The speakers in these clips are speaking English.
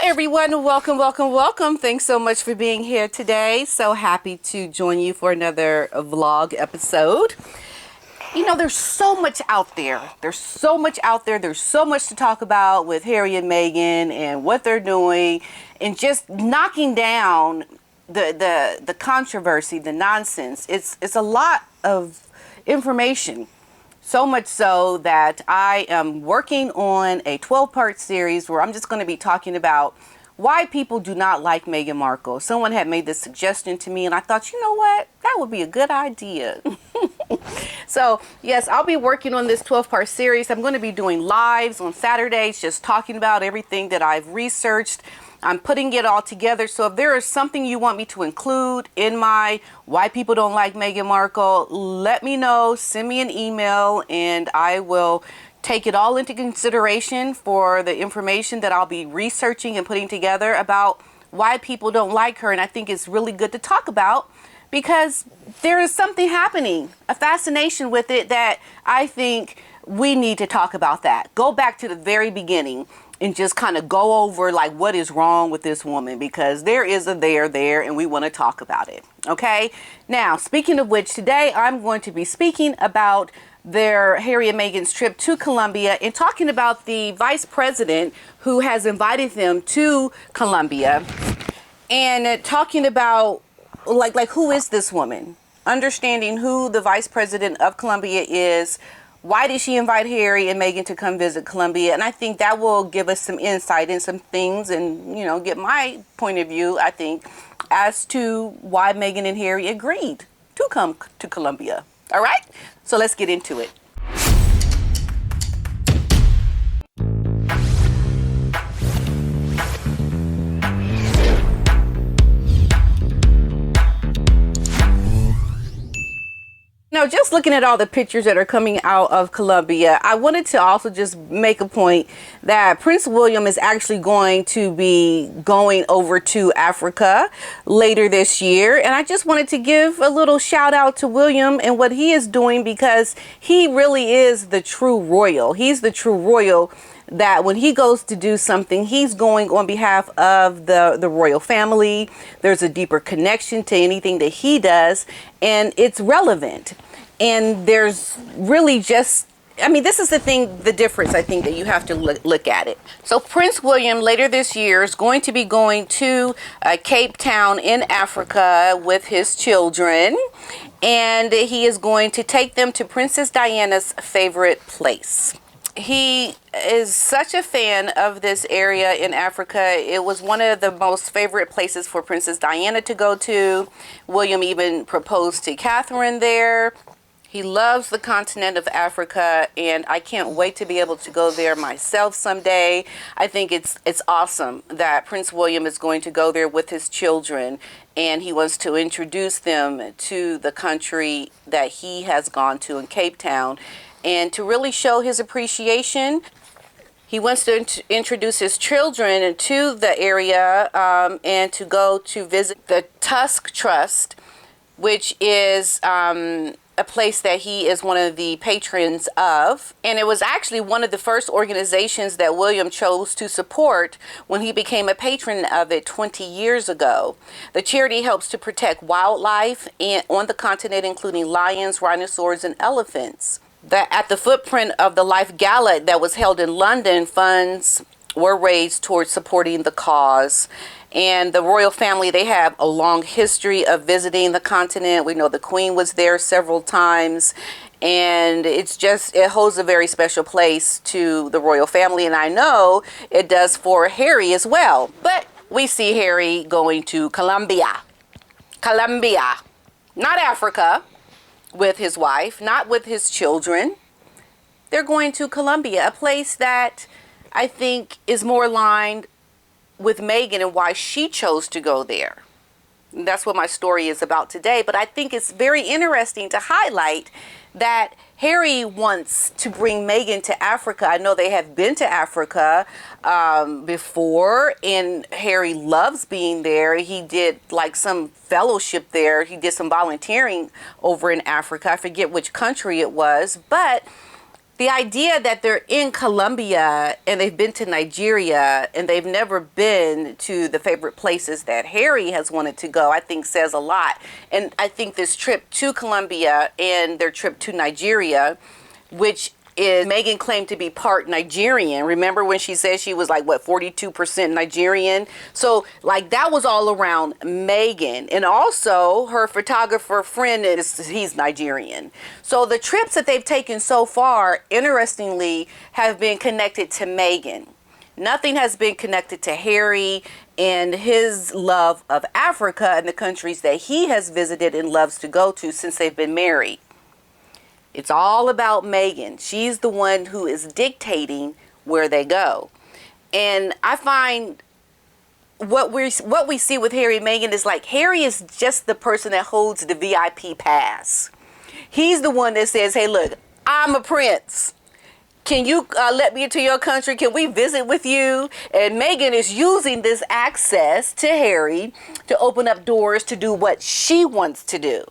everyone. Welcome. Thanks so much for being here today. So happy to join you for another vlog episode. You know, there's so much out there. There's so much to talk about with Harry and Meghan and what they're doing and just knocking down the controversy, the nonsense. It's a lot of information. So much so that I am working on a 12-part series where I'm just going to be talking about why people do not like Meghan Markle. Someone had made this suggestion to me and I thought, you know what? That would be a good idea. So, yes, I'll be working on this 12-part series. I'm going to be doing lives on Saturdays, just talking about everything that I've researched. I'm putting it all together. So if there is something you want me to include in my why people don't like Meghan Markle, let me know. Send me an email and I will take it all into consideration for the information that I'll be researching and putting together about why people don't like her. And I think it's really good to talk about because there is something happening, a fascination with it that I think we need to talk about that. Go back to the very beginning and just kind of go over like what is wrong with this woman, because there is a there and we want to talk about it. Okay. Now, speaking of which, today I'm going to be speaking about their Harry and Meghan's trip to Colombia and talking about the vice president who has invited them to Colombia and talking about like who is this woman, understanding who the vice president of Colombia is. Why did she invite Harry and Meghan to come visit Colombia? And I think that will give us some insight and some things and, you know, get my point of view, I think, as to why Meghan and Harry agreed to come to Colombia. All right? So let's get into it. Now, just looking at all the pictures that are coming out of Colombia, I wanted to also just make a point that Prince William is actually going to be going over to Africa later this year. And I just wanted to give a little shout out to William and what he is doing, because he really is the true royal. He's the true royal that when he goes to do something, he's going on behalf of the royal family. There's a deeper connection to anything that he does, and it's relevant. And there's really just, I mean, this is the difference, I think, that you have to look at it. So Prince William later this year is going to be going to Cape Town in Africa with his children. And he is going to take them to Princess Diana's favorite place. He is such a fan of this area in Africa. It was one of the most favorite places for Princess Diana to go to. William even proposed to Catherine there. He loves the continent of Africa, and I can't wait to be able to go there myself someday. I think it's awesome that Prince William is going to go there with his children, and he wants to introduce them to the country that he has gone to in Cape Town, and to really show his appreciation. He wants to introduce his children to the area and to go to visit the Tusk Trust, which is a place that he is one of the patrons of. And it was actually one of the first organizations that William chose to support when he became a patron of it 20 years ago. The charity helps to protect wildlife on the continent, including lions, rhinoceros, and elephants. At the footprint of the Life Gala that was held in London, funds were raised towards supporting the cause. And the royal family, they have a long history of visiting the continent. We know the Queen was there several times, and it holds a very special place to the royal family, and I know it does for Harry as well. But we see Harry going to Colombia, not Africa, with his wife, not with his children. They're going to Colombia, a place that I think is more aligned with Meghan and why she chose to go there. And that's what my story is about today. But I think it's very interesting to highlight that Harry wants to bring Meghan to Africa. I know they have been to Africa before, and Harry loves being there. He did like some fellowship there. He did some volunteering over in Africa. I forget which country it was, but the idea that they're in Colombia and they've been to Nigeria and they've never been to the favorite places that Harry has wanted to go, I think says a lot. And I think this trip to Colombia and their trip to Nigeria, which is Meghan claimed to be part Nigerian. Remember when she said she was like, what, 42% Nigerian? So like that was all around Meghan. And also her photographer friend, he's Nigerian. So the trips that they've taken so far, interestingly, have been connected to Meghan. Nothing has been connected to Harry and his love of Africa and the countries that he has visited and loves to go to since they've been married. It's all about Meghan. She's the one who is dictating where they go. And I find what we see with Harry and Meghan is like Harry is just the person that holds the VIP pass. He's the one that says, hey, look, I'm a prince. Can you let me into your country? Can we visit with you? And Meghan is using this access to Harry to open up doors to do what she wants to do.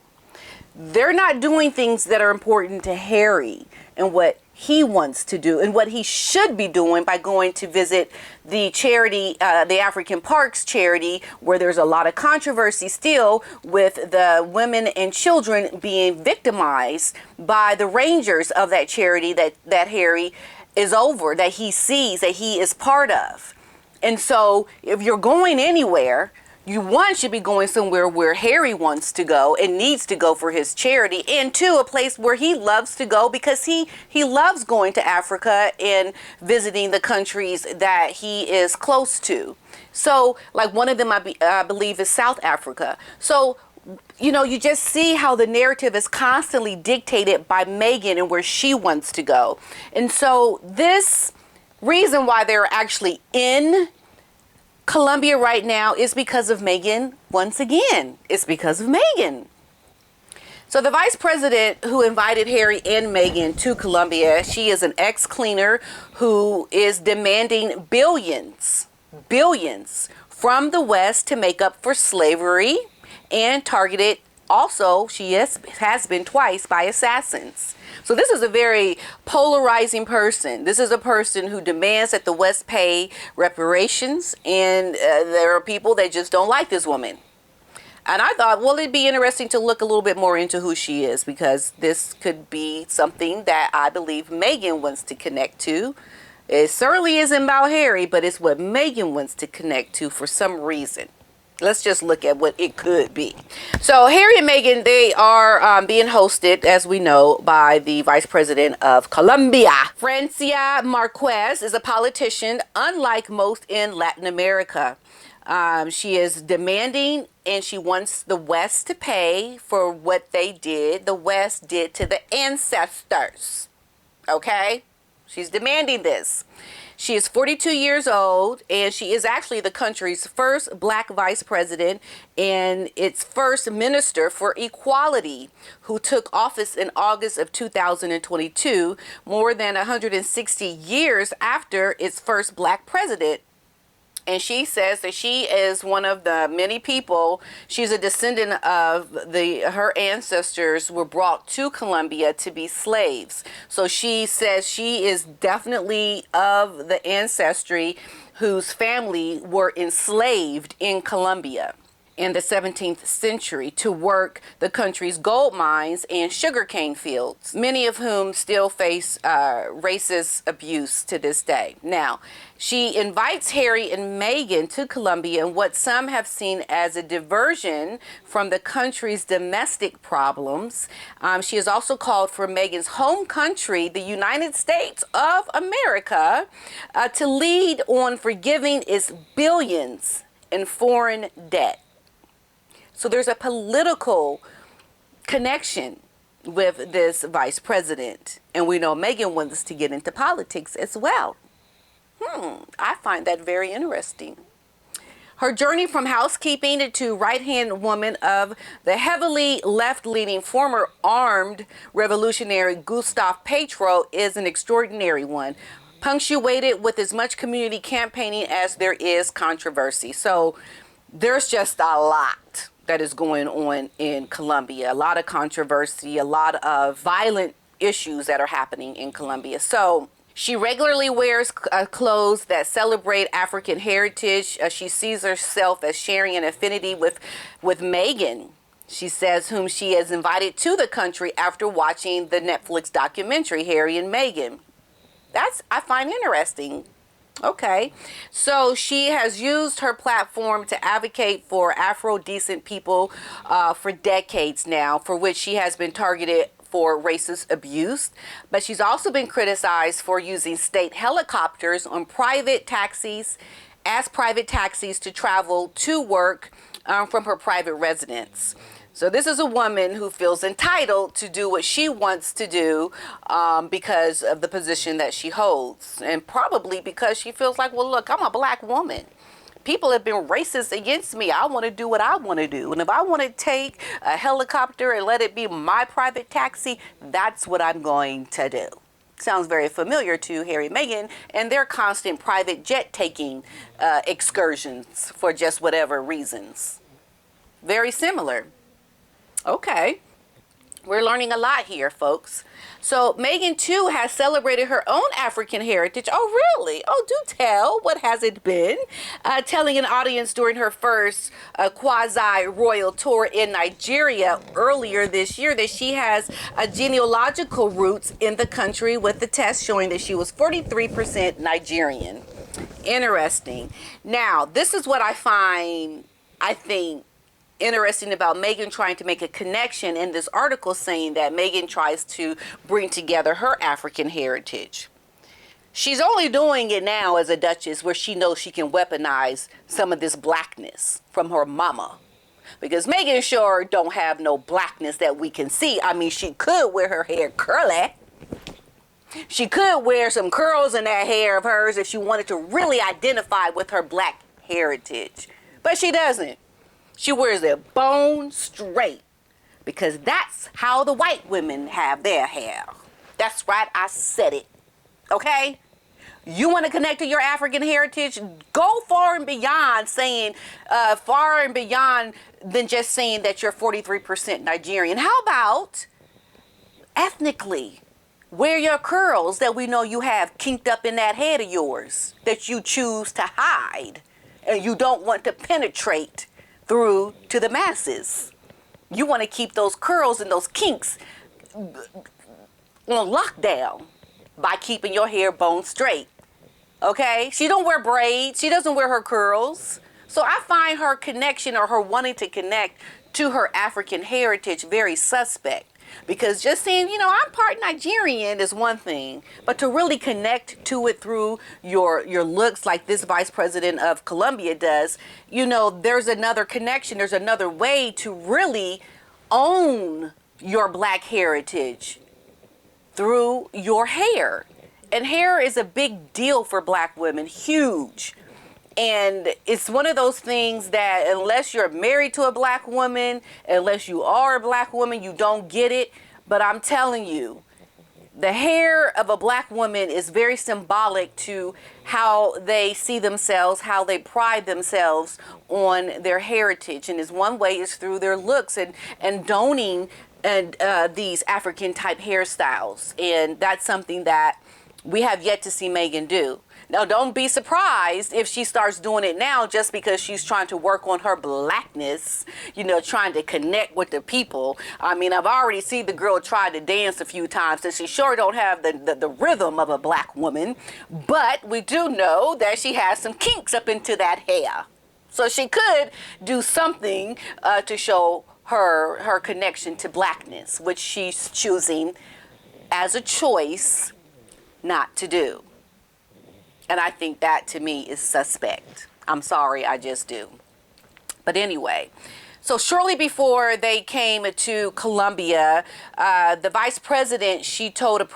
They're not doing things that are important to Harry and what he wants to do and what he should be doing by going to visit the charity, the African Parks charity, where there's a lot of controversy still with the women and children being victimized by the rangers of that charity that Harry is over, that he sees, that he is part of. And so if you're going anywhere, you should be going somewhere where Harry wants to go and needs to go for his charity, and two, a place where he loves to go because he loves going to Africa and visiting the countries that he is close to. So like one of them I believe is South Africa. So you just see how the narrative is constantly dictated by Meghan and where she wants to go. And so this reason why they're actually in Colombia right now is because of Meghan. Once again, it's because of Meghan. So the vice president who invited Harry and Meghan to Colombia, she is an ex-cleaner who is demanding billions from the West to make up for slavery, and targeted also, she has been twice by assassins. So this is a very polarizing person. This is a person who demands that the West pay reparations, and there are people that just don't like this woman. And I thought, well, it'd be interesting to look a little bit more into who she is, because this could be something that I believe Meghan wants to connect to. It certainly isn't about Harry, but it's what Meghan wants to connect to for some reason. Let's just look at what it could be. So Harry and Meghan, they are being hosted, as we know, by the Vice President of Colombia. Francia Marquez is a politician, unlike most in Latin America. She is demanding, and she wants the West to pay for what the West did to the ancestors. Okay? She's demanding this. She is 42 years old, and she is actually the country's first black vice president and its first minister for equality, who took office in August of 2022, more than 160 years after its first black president. And she says that she is one of the many people, she's a descendant of her ancestors were brought to Colombia to be slaves. So she says she is definitely of the ancestry whose family were enslaved in Colombia in the 17th century to work the country's gold mines and sugarcane fields, many of whom still face racist abuse to this day. Now, she invites Harry and Meghan to Colombia in what some have seen as a diversion from the country's domestic problems. She has also called for Meghan's home country, the United States of America, to lead on forgiving its billions in foreign debt. So there's a political connection with this vice president. And we know Meghan wants to get into politics as well. I find that very interesting. Her journey from housekeeping to right-hand woman of the heavily left-leaning former armed revolutionary Gustave Petro is an extraordinary one, punctuated with as much community campaigning as there is controversy. So there's just a lot that is going on in Colombia. A lot of controversy, a lot of violent issues that are happening in Colombia. So she regularly wears clothes that celebrate African heritage. She sees herself as sharing an affinity with Meghan. She says, whom she has invited to the country after watching the Netflix documentary, Harry and Meghan. I find interesting. Okay. So she has used her platform to advocate for Afro-descent people for decades now, for which she has been targeted for racist abuse. But she's also been criticized for using state helicopters on private taxis to travel to work from her private residence. So this is a woman who feels entitled to do what she wants to do because of the position that she holds. And probably because she feels like, well, look, I'm a black woman. People have been racist against me. I want to do what I want to do. And if I want to take a helicopter and let it be my private taxi, that's what I'm going to do. Sounds very familiar to Harry and Meghan and their constant private jet taking excursions for just whatever reasons. Very similar. Okay, we're learning a lot here, folks. So Meghan too has celebrated her own African heritage. Oh, really? Oh, do tell. What has it been? Telling an audience during her first quasi-royal tour in Nigeria earlier this year that she has genealogical roots in the country, with the test showing that she was 43% Nigerian. Interesting. Now, this is what I think interesting about Meghan trying to make a connection in this article, saying that Meghan tries to bring together her African heritage. She's only doing it now as a duchess, where she knows she can weaponize some of this blackness from her mama. Because Meghan sure don't have no blackness that we can see. I mean, she could wear her hair curly. She could wear some curls in that hair of hers if she wanted to really identify with her black heritage. But she doesn't. She wears it bone straight, because that's how the white women have their hair. That's right, I said it. Okay? You want to connect to your African heritage? Go far and beyond than just saying that you're 43% Nigerian. How about ethnically? Wear your curls that we know you have kinked up in that head of yours that you choose to hide and you don't want to penetrate through to the masses. You want to keep those curls and those kinks on lockdown by keeping your hair bone straight. Okay? She don't wear braids. She doesn't wear her curls. So I find her connection, or her wanting to connect to her African heritage, very suspect. Because just saying, I'm part Nigerian is one thing, but to really connect to it through your looks, like this vice president of Colombia does, there's another connection. There's another way to really own your black heritage through your hair. And hair is a big deal for black women, huge. And it's one of those things that unless you're married to a black woman, unless you are a black woman, you don't get it. But I'm telling you, the hair of a black woman is very symbolic to how they see themselves, how they pride themselves on their heritage. And one way is through their looks and donning these African type hairstyles. And that's something that we have yet to see Meghan do. Now, don't be surprised if she starts doing it now just because she's trying to work on her blackness, trying to connect with the people. I mean, I've already seen the girl try to dance a few times, and she sure don't have the rhythm of a black woman. But we do know that she has some kinks up into that hair. So she could do something to show her connection to blackness, which she's choosing as a choice not to do. And I think that, to me, is suspect. I'm sorry, I just do. But anyway, so shortly before they came to Colombia, the vice president, she told at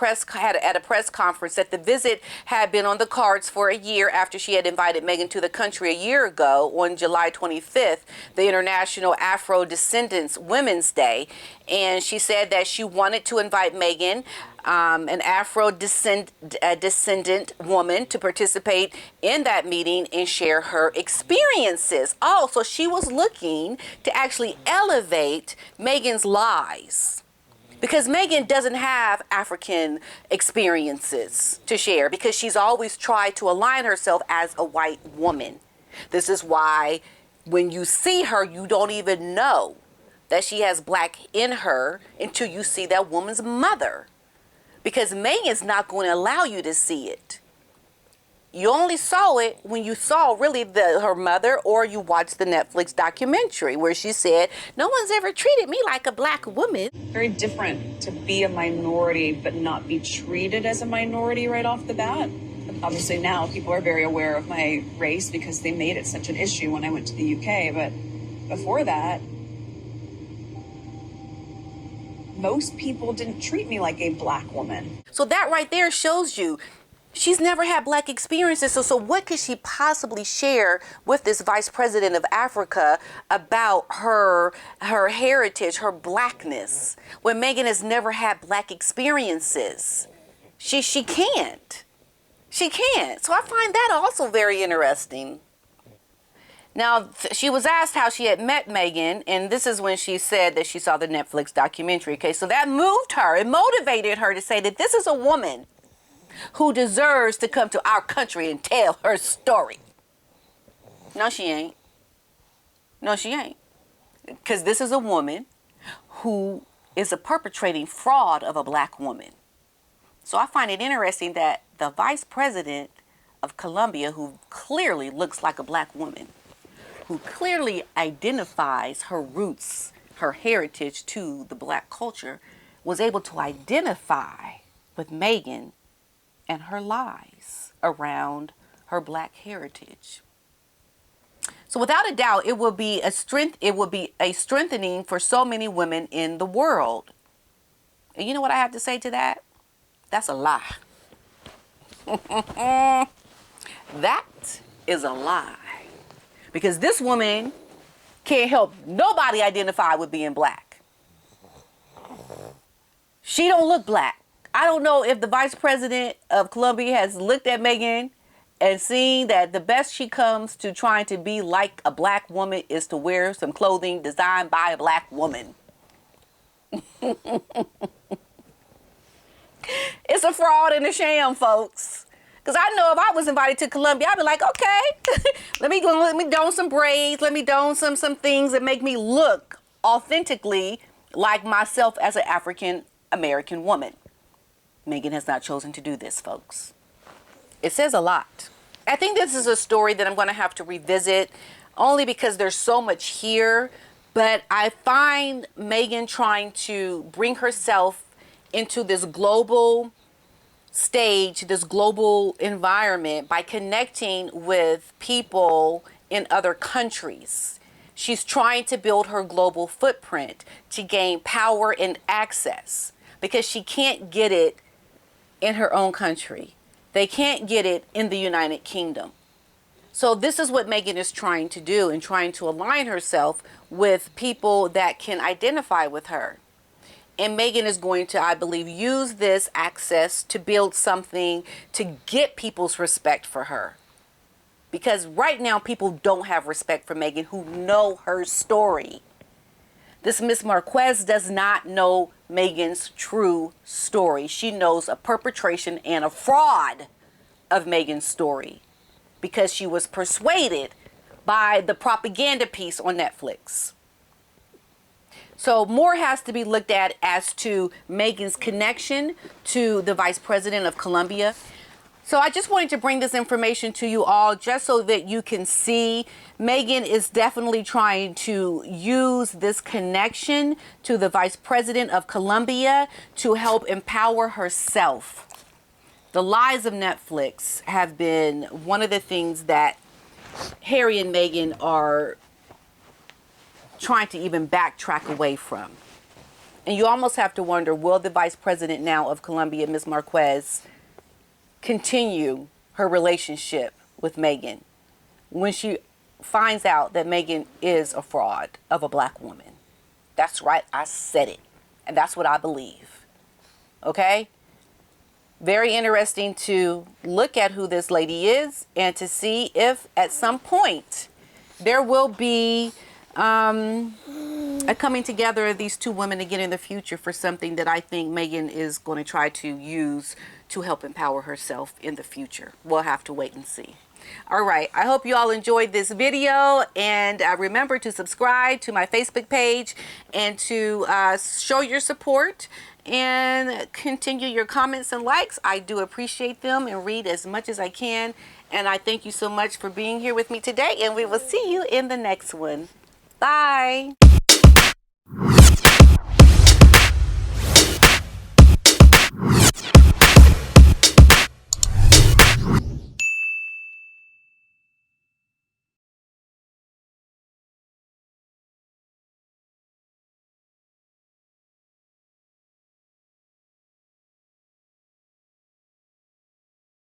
a press conference that the visit had been on the cards for a year after she had invited Meghan to the country a year ago on July 25th, the International Afro-Descendants Women's Day. And she said that she wanted to invite Meghan, an Afro-descendant woman, to participate in that meeting and share her experiences. Oh, so she was looking to actually elevate Meghan's lies Because Meghan doesn't have African experiences to share because she's always tried to align herself as a white woman. This is why when you see her, you don't even know that she has black in her until you see that woman's mother. Because Meghan's not going to allow you to see it. You only saw it when you saw really her mother, or you watched the Netflix documentary where she said, no one's ever treated me like a black woman. Very different to be a minority but not be treated as a minority right off the bat. Obviously now people are very aware of my race because they made it such an issue when I went to the UK. But before that, most people didn't treat me like a black woman. So that right there shows you she's never had black experiences. So what could she possibly share with this vice president of Africa about her heritage, her blackness, when Meghan has never had black experiences? She can't. She can't. So I find that also very interesting. Now, she was asked how she had met Meghan, and this is when she said that she saw the Netflix documentary. Okay, so that moved her. It motivated her to say that this is a woman who deserves to come to our country and tell her story. No, she ain't. No, she ain't. Because this is a woman who is a perpetrating fraud of a black woman. So I find it interesting that the vice president of Colombia, who clearly looks like a black woman, who clearly identifies her roots, her heritage to the black culture, was able to identify with Meghan and her lies around her black heritage. So without a doubt, it will be a strengthening for so many women in the world. And you know what I have to say to that? That's a lie. That is a lie. Because this woman can't help nobody identify with being black. She don't look black. I don't know if the vice president of Colombia has looked at Meghan and seen that the best she comes to trying to be like a black woman is to wear some clothing designed by a black woman. It's a fraud and a sham, folks. Because I know if I was invited to Colombia, I'd be like, okay, let me don some braids. Let me don some things that make me look authentically like myself as an African American woman. Meghan has not chosen to do this, folks. It says a lot. I think this is a story that I'm going to have to revisit only because there's so much here. But I find Meghan trying to bring herself into this global stage, this global environment by connecting with people in other countries. She's trying to build her global footprint to gain power and access because she can't get it in her own country. They can't get it in the United Kingdom. So this is what Meghan is trying to do and trying to align herself with people that can identify with her. And Meghan is going to, I believe, use this access to build something to get people's respect for her. Because right now, people don't have respect for Meghan who know her story. This Miss Marquez does not know Meghan's true story. She knows a perpetration and a fraud of Meghan's story because she was persuaded by the propaganda piece on Netflix. So more has to be looked at as to Meghan's connection to the vice president of Colombia. So I just wanted to bring this information to you all just so that you can see Meghan is definitely trying to use this connection to the vice president of Colombia to help empower herself. The lies of Netflix have been one of the things that Harry and Meghan are trying to even backtrack away from. And you almost have to wonder, will the vice president now of Colombia, Ms. Marquez, continue her relationship with Meghan when she finds out that Meghan is a fraud of a black woman? That's right, I said it. And that's what I believe. Okay? Very interesting to look at who this lady is and to see if at some point there will be a coming together of these two women again in the future for something that I think Meghan is going to try to use to help empower herself in the future. We'll have to wait and see. All right, I hope you all enjoyed this video, and remember to subscribe to my Facebook page and to show your support and continue your comments and likes. I do appreciate them and read as much as I can, and I thank you so much for being here with me today, and we will see you in the next one. Bye.